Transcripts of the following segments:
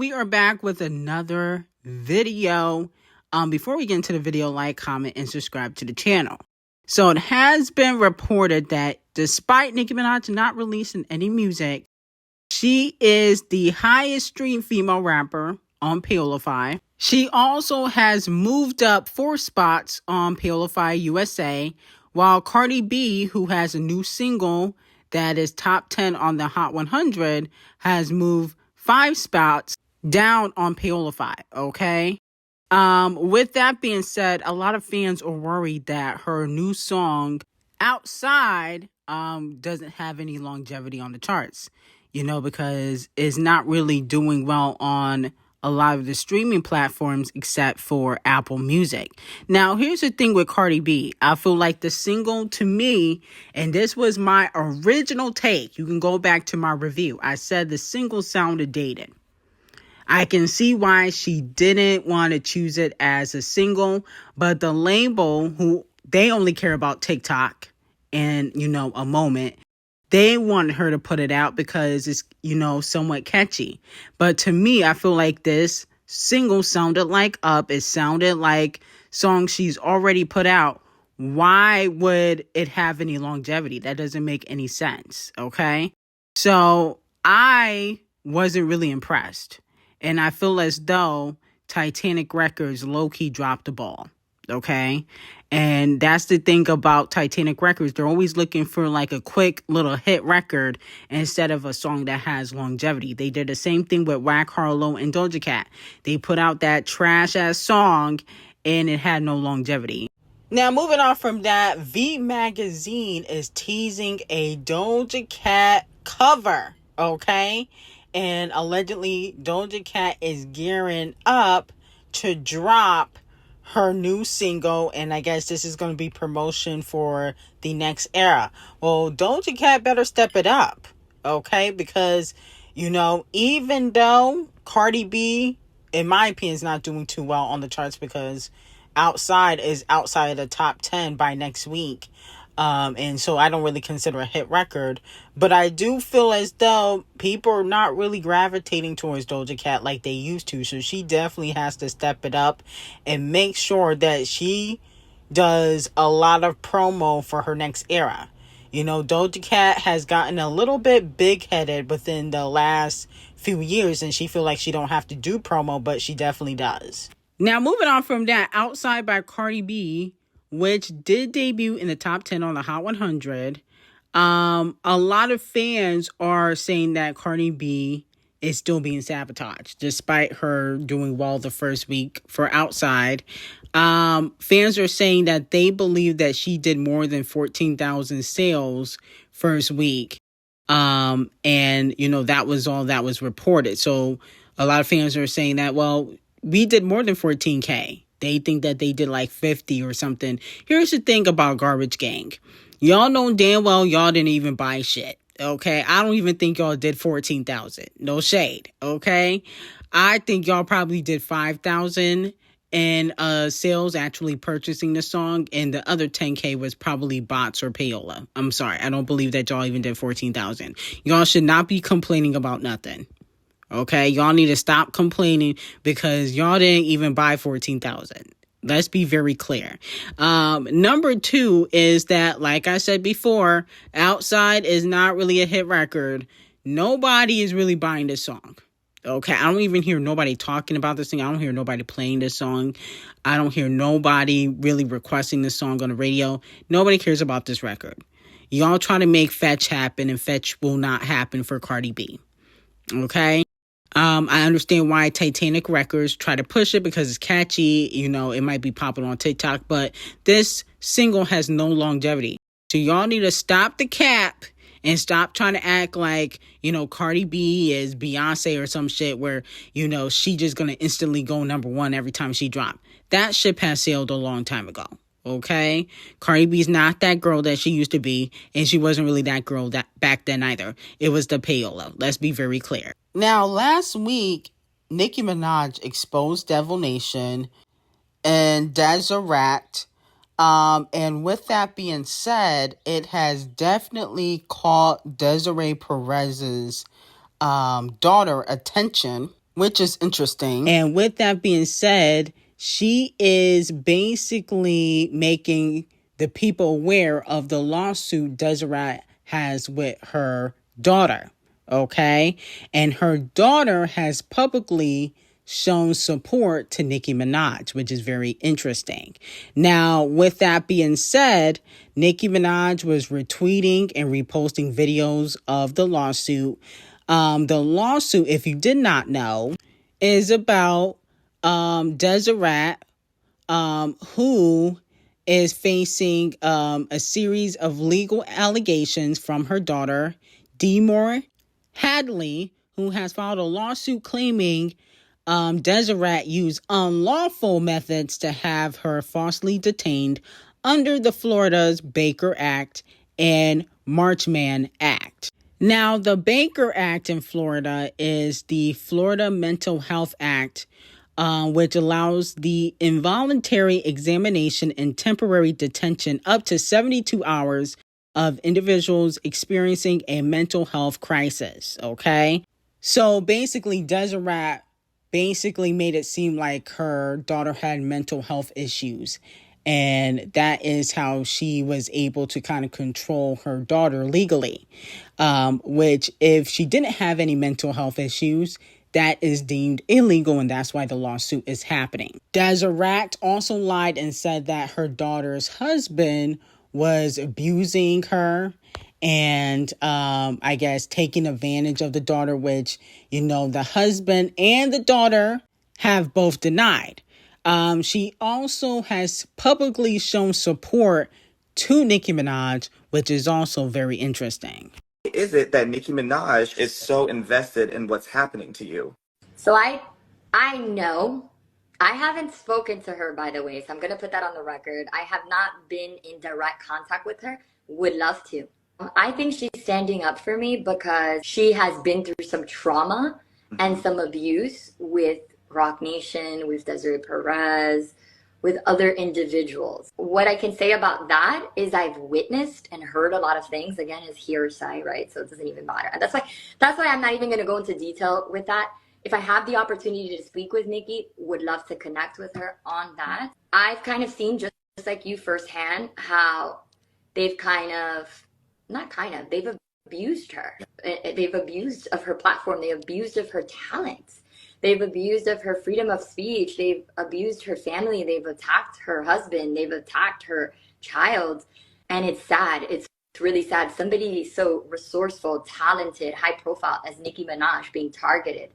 we are back with another video. Before we get into the video, like, comment, and subscribe to the channel. So it has been reported that despite Nicki Minaj not releasing any music, she is the highest streamed female rapper on Paolify. She also has moved up 4 spots on Paolify USA, while Cardi B, who has a new single that is top 10 on the Hot 100, has moved 5 spots down on Paolify, okay? With that being said, a lot of fans are worried that her new song, Outside, doesn't have any longevity on the charts, because it's not really doing well on a lot of the streaming platforms except for Apple Music. Now, here's the thing with Cardi B. I feel like the single, to me, and this was my original take. You can go back to my review. I said the single sounded dated. I can see why she didn't want to choose it as a single, but the label, who they only care about TikTok and, a moment, they wanted her to put it out because it's, somewhat catchy. But to me, I feel like this single sounded like Up. It sounded like songs she's already put out. Why would it have any longevity? That doesn't make any sense, okay? So I wasn't really impressed. And I feel as though Titanic Records low-key dropped the ball, okay? And that's the thing about Titanic Records. They're always looking for like a quick little hit record instead of a song that has longevity. They did the same thing with Whack Harlow and Doja Cat. They put out that trash-ass song and it had no longevity. Now, moving on from that, V Magazine is teasing a Doja Cat cover, okay? And allegedly, Doja Cat is gearing up to drop her new single, and I guess this is going to be promotion for the next era. Well, Doja Cat better step it up, okay? Because, even though Cardi B, in my opinion, is not doing too well on the charts because Outside is outside the top 10 by next week. And so I don't really consider a hit record, but I do feel as though people are not really gravitating towards Doja Cat like they used to. So she definitely has to step it up and make sure that she does a lot of promo for her next era. Doja Cat has gotten a little bit big-headed within the last few years, and she feels like she don't have to do promo, but she definitely does. Now, moving on from that, Outside by Cardi B, which did debut in the top 10 on the Hot 100. A lot of fans are saying that Cardi B is still being sabotaged, despite her doing well the first week for Outside. Fans are saying that they believe that she did more than 14,000 sales first week. And, that was all that was reported. So a lot of fans are saying that, well, we did more than 14K. They think that they did like 50 or something. Here's the thing about Garbage Gang. Y'all know damn well y'all didn't even buy shit, okay? I don't even think y'all did 14,000. No shade, okay? I think y'all probably did 5,000 in sales actually purchasing the song, and the other 10K was probably bots or payola. I'm sorry. I don't believe that y'all even did 14,000. Y'all should not be complaining about nothing. Okay, y'all need to stop complaining because y'all didn't even buy 14,000. Let's be very clear. Number 2 is that, like I said before, Outside is not really a hit record. Nobody is really buying this song. Okay, I don't even hear nobody talking about this thing. I don't hear nobody playing this song. I don't hear nobody really requesting this song on the radio. Nobody cares about this record. Y'all try to make fetch happen, and fetch will not happen for Cardi B. Okay? I understand why Titanic Records try to push it because it's catchy. It might be popular on TikTok, but this single has no longevity. So y'all need to stop the cap and stop trying to act like, Cardi B is Beyonce or some shit where, she just going to instantly go number 1 every time she drop. That ship has sailed a long time ago. Okay, Cardi B's not that girl that she used to be, and she wasn't really that girl that back then either. It was the payola. Let's be very clear. Now, last week, Nicki Minaj exposed Devil Nation and Ddg+D. And with that being said, it has definitely caught Desiree Perez's daughter attention. which is interesting. And with that being said, she is basically making the people aware of the lawsuit Deseret has with her daughter. Okay. And her daughter has publicly shown support to Nicki Minaj, which is very interesting. Now, with that being said, Nicki Minaj was retweeting and reposting videos of the lawsuit. The lawsuit, if you did not know, is about Deseret, who is facing a series of legal allegations from her daughter, Demore Hadley, who has filed a lawsuit claiming Deseret used unlawful methods to have her falsely detained under the Florida's Baker Act and Marchman Act. Now, the Baker Act in Florida is the Florida Mental Health Act, which allows the involuntary examination and temporary detention up to 72 hours of individuals experiencing a mental health crisis, okay? So basically, Deseret basically made it seem like her daughter had mental health issues. And that is how she was able to kind of control her daughter legally, which if she didn't have any mental health issues, that is deemed illegal, and that's why the lawsuit is happening. Deseret also lied and said that her daughter's husband was abusing her and I guess taking advantage of the daughter, which, the husband and the daughter have both denied. She also has publicly shown support to Nicki Minaj, which is also very interesting. Is it that Nicki Minaj is so invested in what's happening to you? So I know. I haven't spoken to her, by the way, so I'm going to put that on the record. I have not been in direct contact with her. Would love to. I think she's standing up for me because she has been through some trauma and some abuse with Rock Nation, with Desiree Perez, with other individuals. What I can say about that is I've witnessed and heard a lot of things. Again, is hearsay, right? So it doesn't even matter. And that's why I'm not even going to go into detail with that. If I have the opportunity to speak with Nicki, would love to connect with her on that. I've kind of seen, just like you firsthand, how they've they've abused her. They've abused of her platform. They've abused of her talents. They've abused of her freedom of speech. They've abused her family. They've attacked her husband. They've attacked her child. And it's sad. It's really sad. Somebody so resourceful, talented, high profile as Nicki Minaj being targeted.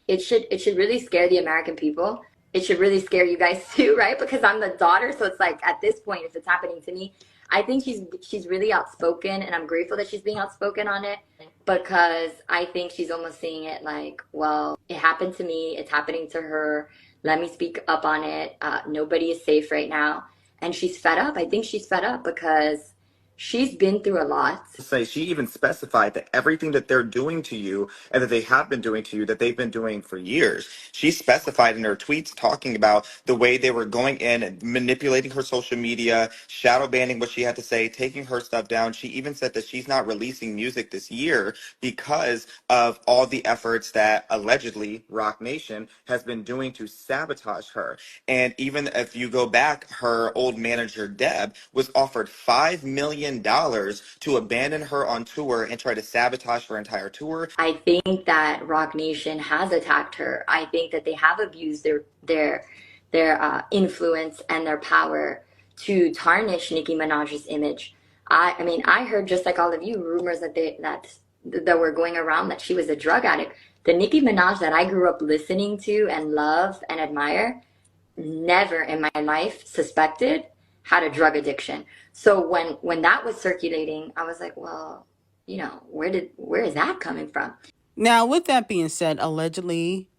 It should really scare the American people. It should really scare you guys too, right? Because I'm the daughter. So it's like, at this point, if it's happening to me, I think she's really outspoken, and I'm grateful that she's being outspoken on it, because I think she's almost seeing it like, well, it happened to me, it's happening to her, let me speak up on it. Nobody is safe right now. And she's fed up. I think she's fed up because she's been through a lot. She even specified that everything that they're doing to you and that they have been doing to you, that they've been doing for years. She specified in her tweets talking about the way they were going in and manipulating her social media, shadow banning what she had to say, taking her stuff down. She even said that she's not releasing music this year because of all the efforts that allegedly Rock Nation has been doing to sabotage her. And even if you go back, her old manager, Deb, was offered $5 million to abandon her on tour and try to sabotage her entire tour. I think that Rock Nation has attacked her. I think that they have abused their influence and their power to tarnish Nicki Minaj's image. I mean, I heard, just like all of you, rumors that were going around that she was a drug addict. The Nicki Minaj that I grew up listening to and love and admire never in my life suspected had a drug addiction. So when that was circulating, I was like, well, where is that coming from? Now, with that being said, allegedly,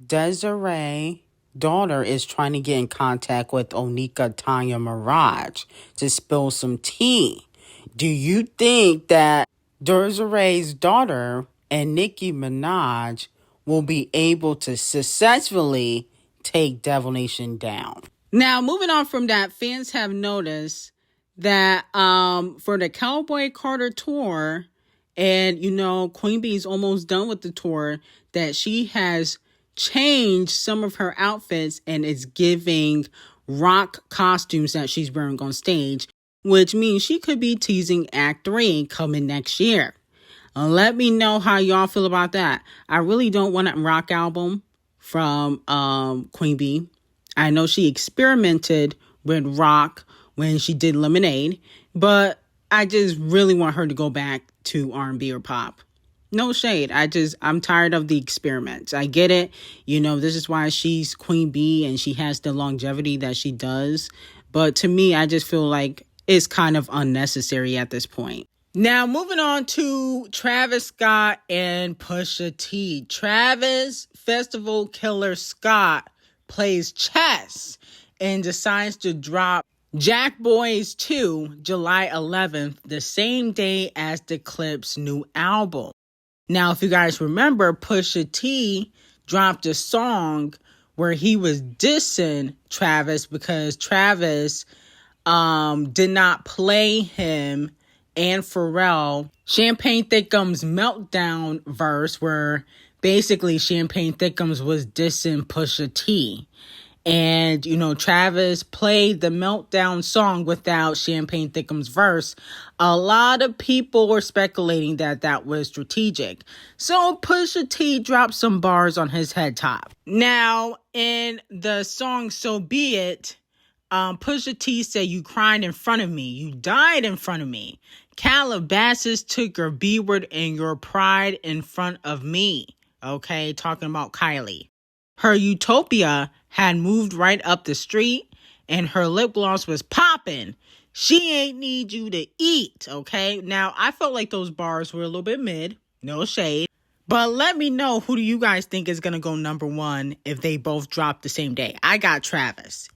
Desiree's daughter is trying to get in contact with Onika Tanya Mirage to spill some tea. Do you think that Desiree's daughter and Nicki Minaj will be able to successfully take Devil Nation down? Now, moving on from that, fans have noticed that for the Cowboy Carter tour, and Queen Bee is almost done with the tour, that she has changed some of her outfits and is giving rock costumes that she's wearing on stage, which means she could be teasing Act 3 coming next year. Let me know how y'all feel about that. I really don't want a rock album from Queen Bee. I know she experimented with rock when she did Lemonade, but I just really want her to go back to R&B or pop. No shade. I'm tired of the experiments. I get it. This is why she's Queen Bee and she has the longevity that she does. But to me, I just feel like it's kind of unnecessary at this point. Now, moving on to Travis Scott and Pusha T. Travis Festival Killer Scott plays chess and decides to drop Jack Boys 2 July 11th, the same day as the Clip's new album. Now, if you guys remember, Pusha T dropped a song where he was dissing Travis because Travis did not play him and Pharrell Champagne Thickums Meltdown verse, where basically Champagne Thickums was dissing Pusha T. And, Travis played the Meltdown song without Champagne Thickums verse. A lot of people were speculating that that was strategic. So Pusha T dropped some bars on his head top. Now, in the song So Be It, Pusha T said, "You cried in front of me. You died in front of me. Calabasas took your B-word and your pride in front of me." Okay, talking about Kylie. Her Utopia had moved right up the street and her lip gloss was popping. She ain't need you to eat, okay? Now, I felt like those bars were a little bit mid. No shade. But let me know, who do you guys think is going to go number one if they both drop the same day? I got Travis,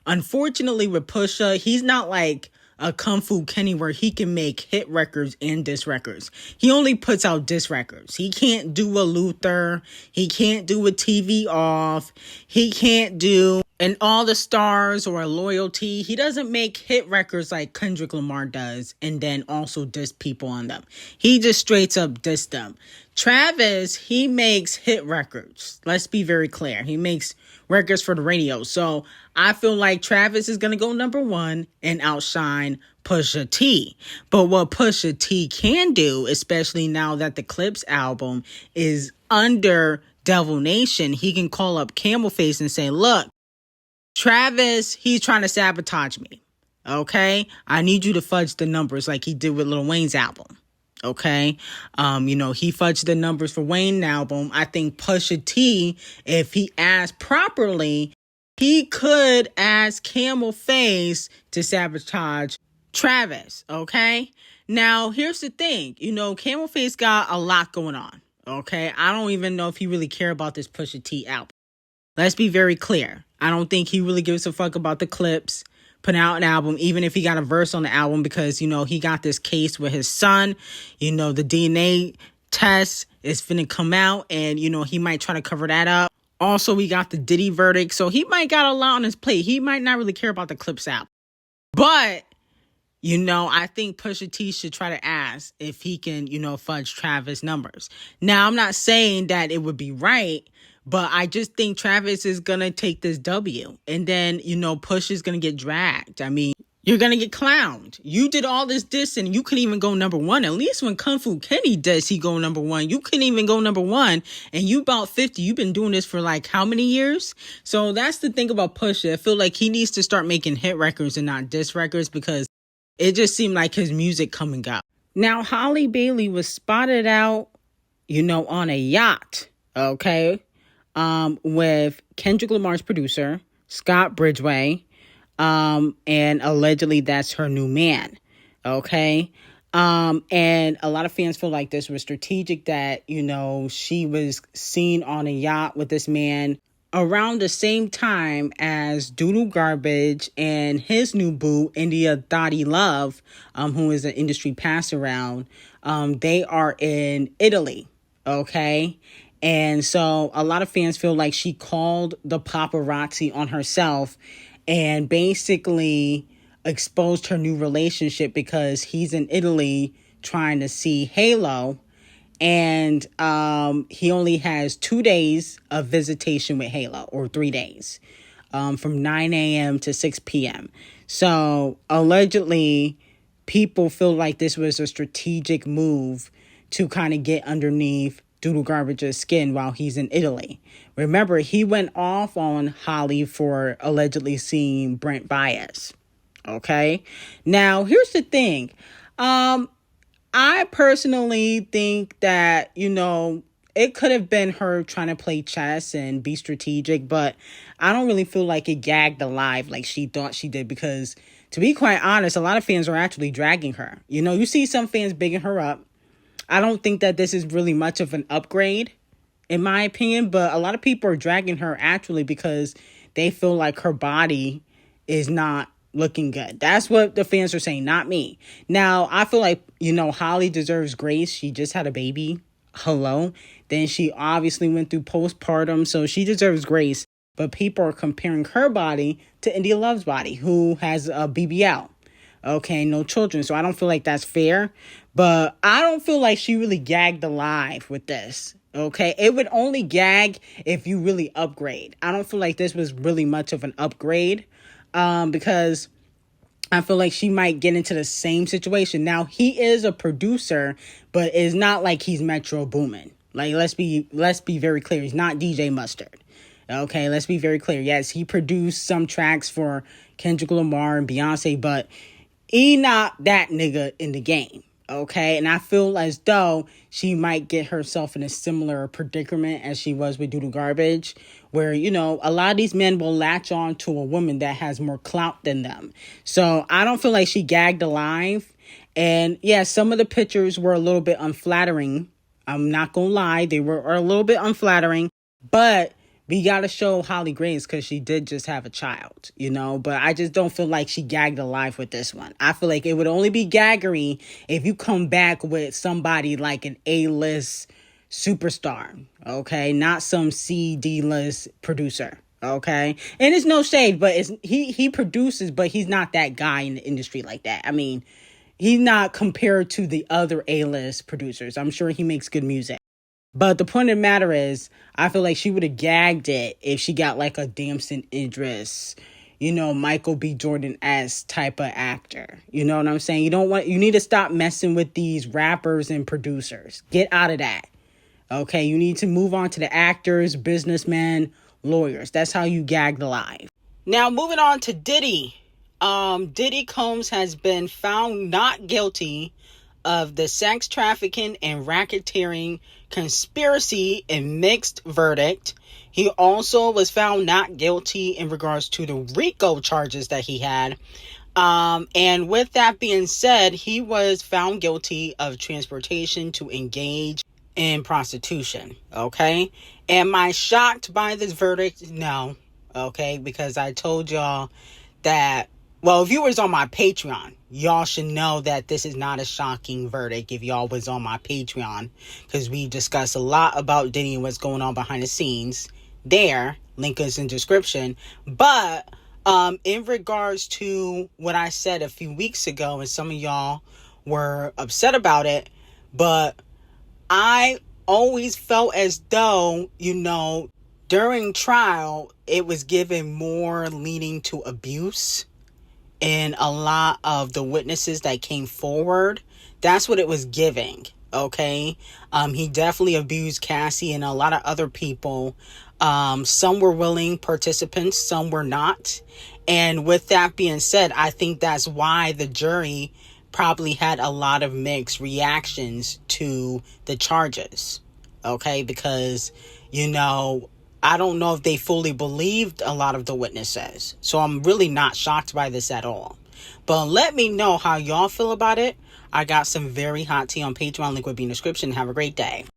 Unfortunately, with Pusha, he's not like a Kung Fu Kenny where he can make hit records and diss records. He only puts out diss records. He can't do a Luther. He can't do a TV Off. He can't do an All the Stars or a Loyalty. He doesn't make hit records like Kendrick Lamar does and then also diss people on them. He just straight up diss them. Travis, he makes hit records. Let's be very clear. He makes records for the radio. So I feel like Travis is going to go number one and outshine Pusha T. But what Pusha T can do, especially now that the Clips album is under Devil Nation, he can call up Camel Face and say, "Look, Travis, he's trying to sabotage me. Okay? I need you to fudge the numbers like he did with Lil Wayne's album." Okay. He fudged the numbers for Wayne's album. I think Pusha T, if he asked properly, he could ask Camel Face to sabotage Travis. Okay. Now, here's the thing. Camel Face got a lot going on. Okay. I don't even know if he really care about this Pusha T album. Let's be very clear. I don't think he really gives a fuck about the Clips putting out an album, even if he got a verse on the album, because, he got this case with his son. The DNA test is finna come out and, he might try to cover that up. Also, we got the Diddy verdict. So he might got a lot on his plate. He might not really care about the Clips album. But, I think Pusha T should try to ask if he can, fudge Travis numbers. Now, I'm not saying that it would be right, but I just think Travis is going to take this W. And then, Push is going to get dragged. I mean, you're going to get clowned. You did all this dissing. You couldn't even go number one. At least when Kung Fu Kenny does, he go number one. You couldn't even go number one. And you about 50. You've been doing this for like how many years? So that's the thing about Pusha. I feel like he needs to start making hit records and not diss records because it just seemed like his music come and go. Now, Halle Bailey was spotted out, on a yacht. Okay. With Kendrick Lamar's producer, Scott Bridgway, and allegedly that's her new man, okay? And a lot of fans feel like this was strategic, that, she was seen on a yacht with this man around the same time as Doodle Garbage and his new boo, India Dottie Love, who is an industry pass-around. They are in Italy, okay? And so a lot of fans feel like she called the paparazzi on herself and basically exposed her new relationship because he's in Italy trying to see Halo And he only has 2 days of visitation with Halo, or 3 days, from 9 a.m. to 6 p.m. So allegedly, people feel like this was a strategic move to kind of get underneath Doodle Garbage's skin while he's in Italy. Remember, he went off on Holly for allegedly seeing Brent Baez. Okay? Now, here's the thing. I personally think that, it could have been her trying to play chess and be strategic, but I don't really feel like it gagged alive like she thought she did, because to be quite honest, a lot of fans are actually dragging her. You see some fans bigging her up. I don't think that this is really much of an upgrade, in my opinion, but a lot of people are dragging her actually because they feel like her body is not looking good. That's what the fans are saying, not me. Now, I feel like, Holly deserves grace. She just had a baby. Hello. Then she obviously went through postpartum, so she deserves grace. But people are comparing her body to India Love's body, who has a BBL. Okay, no children. So I don't feel like that's fair. But I don't feel like she really gagged alive with this. Okay, it would only gag if you really upgrade. I don't feel like this was really much of an upgrade, because I feel like she might get into the same situation. Now, he is a producer, but it's not like he's Metro Boomin. Like, let's be very clear. He's not DJ Mustard. Okay, let's be very clear. Yes, he produced some tracks for Kendrick Lamar and Beyonce, but he not that nigga in the game. Okay, and I feel as though she might get herself in a similar predicament as she was with Doodle Garbage, where, a lot of these men will latch on to a woman that has more clout than them. So I don't feel like she gagged alive. And yeah, some of the pictures were a little bit unflattering. I'm not gonna lie, they were a little bit unflattering, but we got to show Holly grace because she did just have a child, but I just don't feel like she gagged alive with this one. I feel like it would only be gaggery if you come back with somebody like an A-list superstar, okay? Not some C-D-list producer, okay? And it's no shade, but he produces, but he's not that guy in the industry like that. I mean, he's not compared to the other A-list producers. I'm sure he makes good music. But the point of the matter is, I feel like she would have gagged it if she got like a Damson Idris, Michael B. Jordan-esque type of actor. You know what I'm saying? You need to stop messing with these rappers and producers. Get out of that. Okay, you need to move on to the actors, businessmen, lawyers. That's how you gag alive. Now, moving on to Diddy. Diddy Combs has been found not guilty of the sex trafficking and racketeering conspiracy and mixed verdict. He also was found not guilty in regards to the RICO charges that he had. And with that being said, he was found guilty of transportation to engage in prostitution. Okay. Am I shocked by this verdict? No. Okay. Because I told y'all that, well, viewers on my Patreon, y'all should know that this is not a shocking verdict if y'all was on my Patreon, because we discuss a lot about Diddy and what's going on behind the scenes there. Link is in description. But in regards to what I said a few weeks ago, and some of y'all were upset about it, but I always felt as though, during trial, it was given more leaning to abuse. And a lot of the witnesses that came forward, that's what it was giving, okay? He definitely abused Cassie and a lot of other people. Some were willing participants, some were not. And with that being said, I think that's why the jury probably had a lot of mixed reactions to the charges, okay? Because, I don't know if they fully believed a lot of the witnesses. So I'm really not shocked by this at all. But let me know how y'all feel about it. I got some very hot tea on Patreon. Link will be in the description. Have a great day.